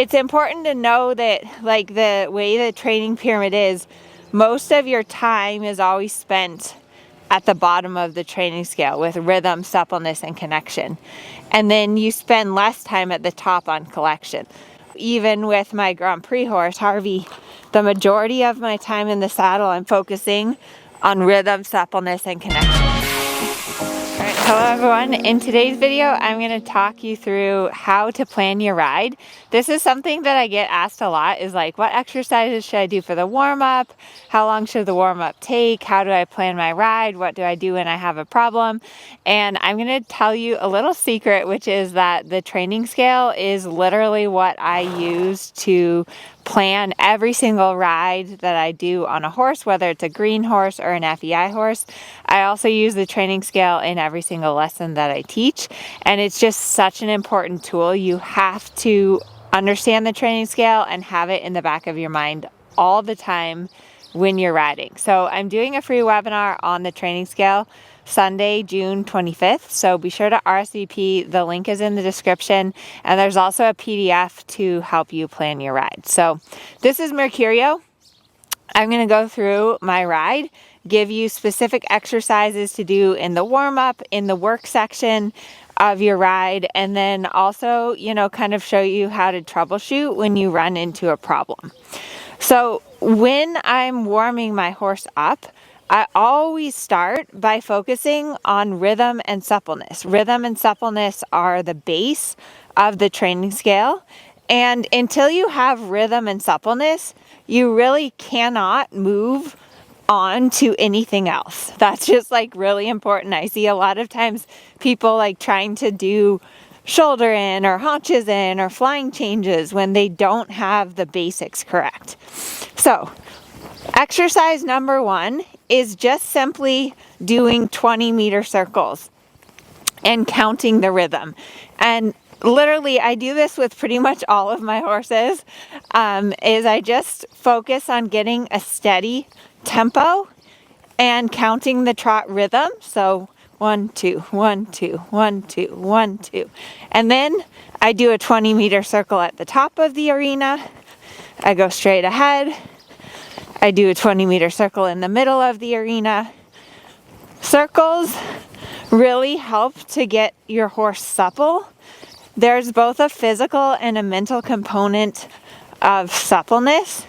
it's important to know that, like, the way the training pyramid is, most of your time is always spent at the bottom of the training scale with rhythm, suppleness, and connection. And then you spend less time at the top on collection. Even with my Grand Prix horse, Harvey, the majority of my time in the saddle, I'm focusing on rhythm, suppleness, and connection. Alright, hello everyone. In today's video, I'm going to talk you through how to plan your ride. This is something that I get asked a lot, is like, what exercises should I do for the warm-up? How long should the warm-up take? How do I plan my ride? What do I do when I have a problem? And I'm going to tell you a little secret, which is that the training scale is literally what I use to plan every single ride that I do on a horse, whether it's a green horse or an FEI horse. I also use the training scale in every single lesson that I teach, and it's just such an important tool. You have to understand the training scale and have it in the back of your mind all the time when you're riding. So I'm doing a free webinar on the training scale Sunday, June 25th. So be sure to RSVP. The link is in the description, and there's also a PDF to help you plan your ride. So this is Mercurio. I'm going to go through my ride, give you specific exercises to do in the warm-up, in the work section of your ride, and then also, kind of show you how to troubleshoot when you run into a problem. So when I'm warming my horse up, I always start by focusing on rhythm and suppleness. Rhythm and suppleness are the base of the training scale. And until you have rhythm and suppleness, you really cannot move on to anything else. That's just like really important. I see a lot of times people like trying to do shoulder in or haunches in or flying changes when they don't have the basics correct. So exercise number 1 is just simply doing 20-meter circles and counting the rhythm. And literally, I do this with pretty much all of my horses, is I just focus on getting a steady tempo and counting the trot rhythm. So 1, 2, 1, 2, 1, 2, 1, 2. And then I do a 20-meter circle at the top of the arena. I go straight ahead. I do a 20-meter circle in the middle of the arena. Circles really help to get your horse supple. There's both a physical and a mental component of suppleness.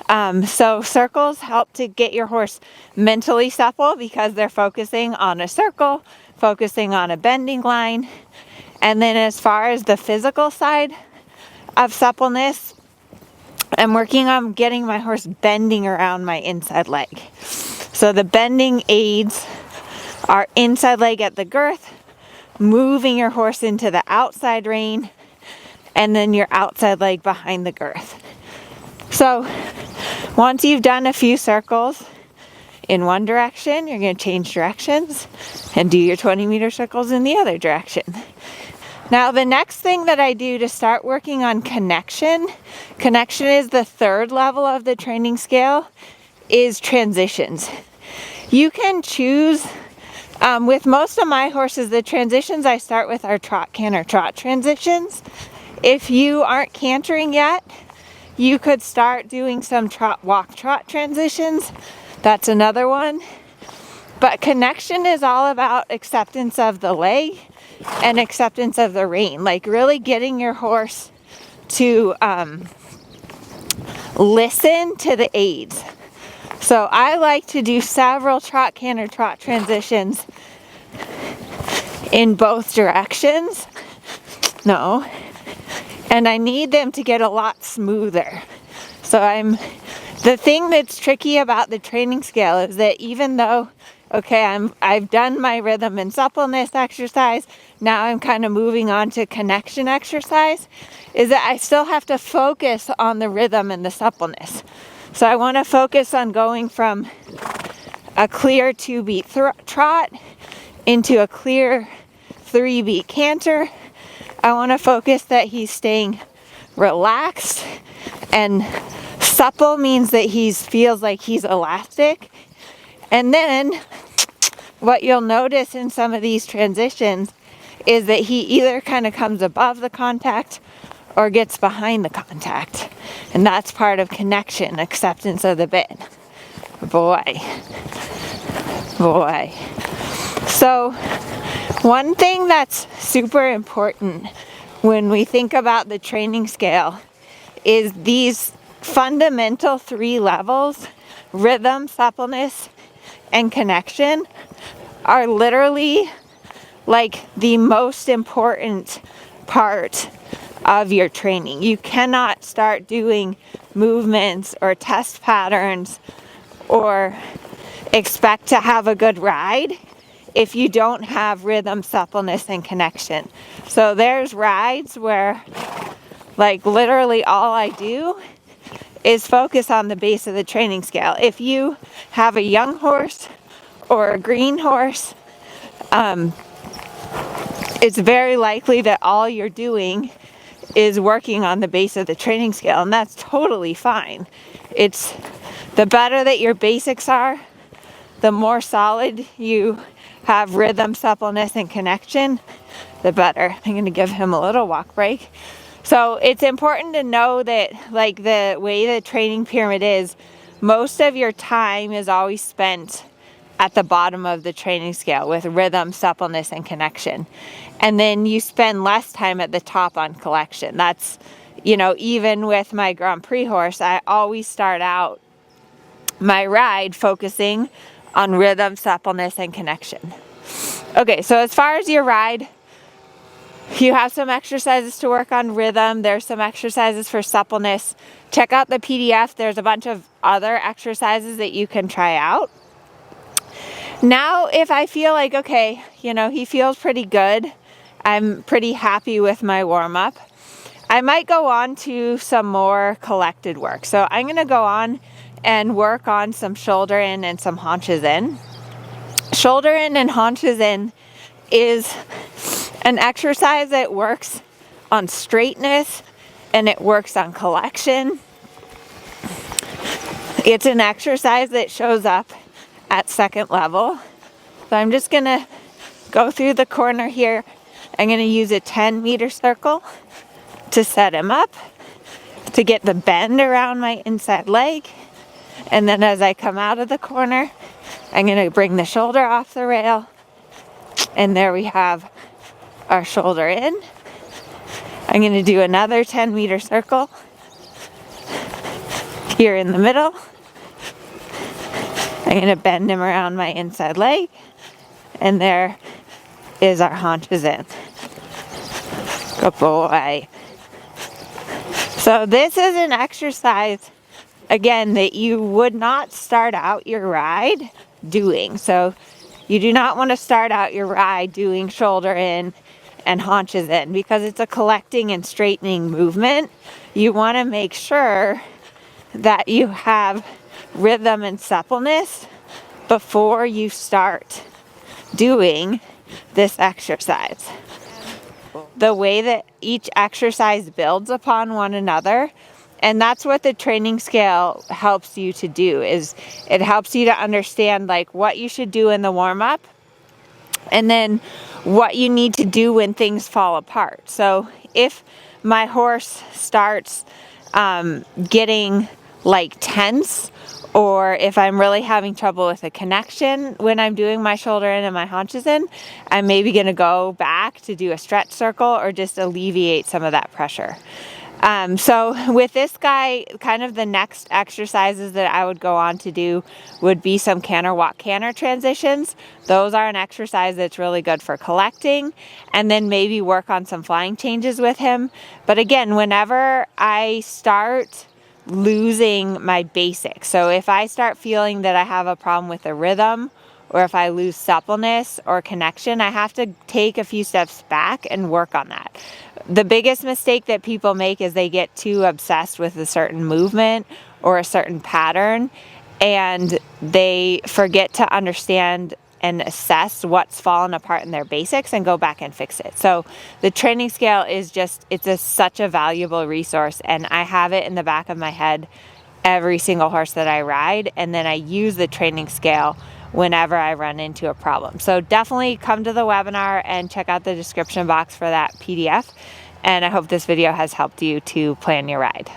So circles help to get your horse mentally supple because they're focusing on a circle, focusing on a bending line. And then as far as the physical side of suppleness, I'm working on getting my horse bending around my inside leg. So the bending aids are inside leg at the girth, moving your horse into the outside rein, and then your outside leg behind the girth. So once you've done a few circles in one direction, you're going to change directions and do your 20-meter circles in the other direction. Now, the next thing that I do to start working on connection is the third level of the training scale, is transitions. You can choose, with most of my horses, the transitions I start with are trot, canter, trot transitions. If you aren't cantering yet, you could start doing some trot, walk, trot transitions. That's another one. But connection is all about acceptance of the leg and acceptance of the rein, like really getting your horse to listen to the aids. So I like to do several trot, canter, trot transitions in both directions. And I need them to get a lot smoother. So the thing that's tricky about the training scale is that even though, I've done my rhythm and suppleness exercise, now I'm kind of moving on to connection exercise, is that I still have to focus on the rhythm and the suppleness. So I want to focus on going from a clear 2-beat trot into a clear 3-beat canter. I want to focus that he's staying relaxed, and supple means that he feels like he's elastic. And then what you'll notice in some of these transitions is that he either kind of comes above the contact or gets behind the contact. And that's part of connection, acceptance of the bit. Boy. So one thing that's super important when we think about the training scale is these fundamental 3 levels, rhythm, suppleness, and connection, are literally like the most important part of your training. You cannot start doing movements or test patterns or expect to have a good ride if you don't have rhythm, suppleness, and connection. So there's rides where like literally all I do is focus on the base of the training scale. If you have a young horse or a green horse, it's very likely that all you're doing is working on the base of the training scale, and that's totally fine. It's the better that your basics are, the more solid you have rhythm, suppleness, and connection, the better. I'm going to give him a little walk break. So it's important to know that like the way the training pyramid is, most of your time is always spent at the bottom of the training scale with rhythm, suppleness, and connection. And then you spend less time at the top on collection. That's, you know, even with my Grand Prix horse, I always start out my ride focusing on rhythm, suppleness, and connection. Okay, so as far as your ride, you have some exercises to work on rhythm. There's some exercises for suppleness. Check out the PDF. There's a bunch of other exercises that you can try out. Now, if I feel like, okay, you know, he feels pretty good, I'm pretty happy with my warm-up, I might go on to some more collected work. So I'm going to go on and work on some shoulder in and some haunches in. Shoulder in and haunches in is an exercise that works on straightness and it works on collection. It's an exercise that shows up at second level. So I'm just going to go through the corner here. I'm going to use a 10-meter circle to set him up, to get the bend around my inside leg. And then as I come out of the corner, I'm going to bring the shoulder off the rail. And there we have our shoulder in. I'm going to do another 10-meter circle here in the middle. I'm going to bend him around my inside leg. And there is our haunches in. Good boy. So this is an exercise, again, that you would not start out your ride doing. So you do not want to start out your ride doing shoulder in and haunches in because it's a collecting and straightening movement. You want to make sure that you have rhythm and suppleness before you start doing this exercise. The way that each exercise builds upon one another, and that's what the training scale helps you to do, is it helps you to understand like what you should do in the warm-up and then what you need to do when things fall apart. So if my horse starts getting like tense, or if I'm really having trouble with a connection when I'm doing my shoulder in and my haunches in, I'm maybe going to go back to do a stretch circle or just alleviate some of that pressure. So with this guy, kind of the next exercises that I would go on to do would be some canter, walk-canter transitions. Those are an exercise that's really good for collecting, and then maybe work on some flying changes with him. But again, whenever I start losing my basics, so if I start feeling that I have a problem with the rhythm, or if I lose suppleness or connection, I have to take a few steps back and work on that. The biggest mistake that people make is they get too obsessed with a certain movement or a certain pattern, and they forget to understand and assess what's fallen apart in their basics and go back and fix it. So the training scale is just, such a valuable resource, and I have it in the back of my head every single horse that I ride, and then I use the training scale whenever I run into a problem. So definitely come to the webinar and check out the description box for that PDF. And I hope this video has helped you to plan your ride.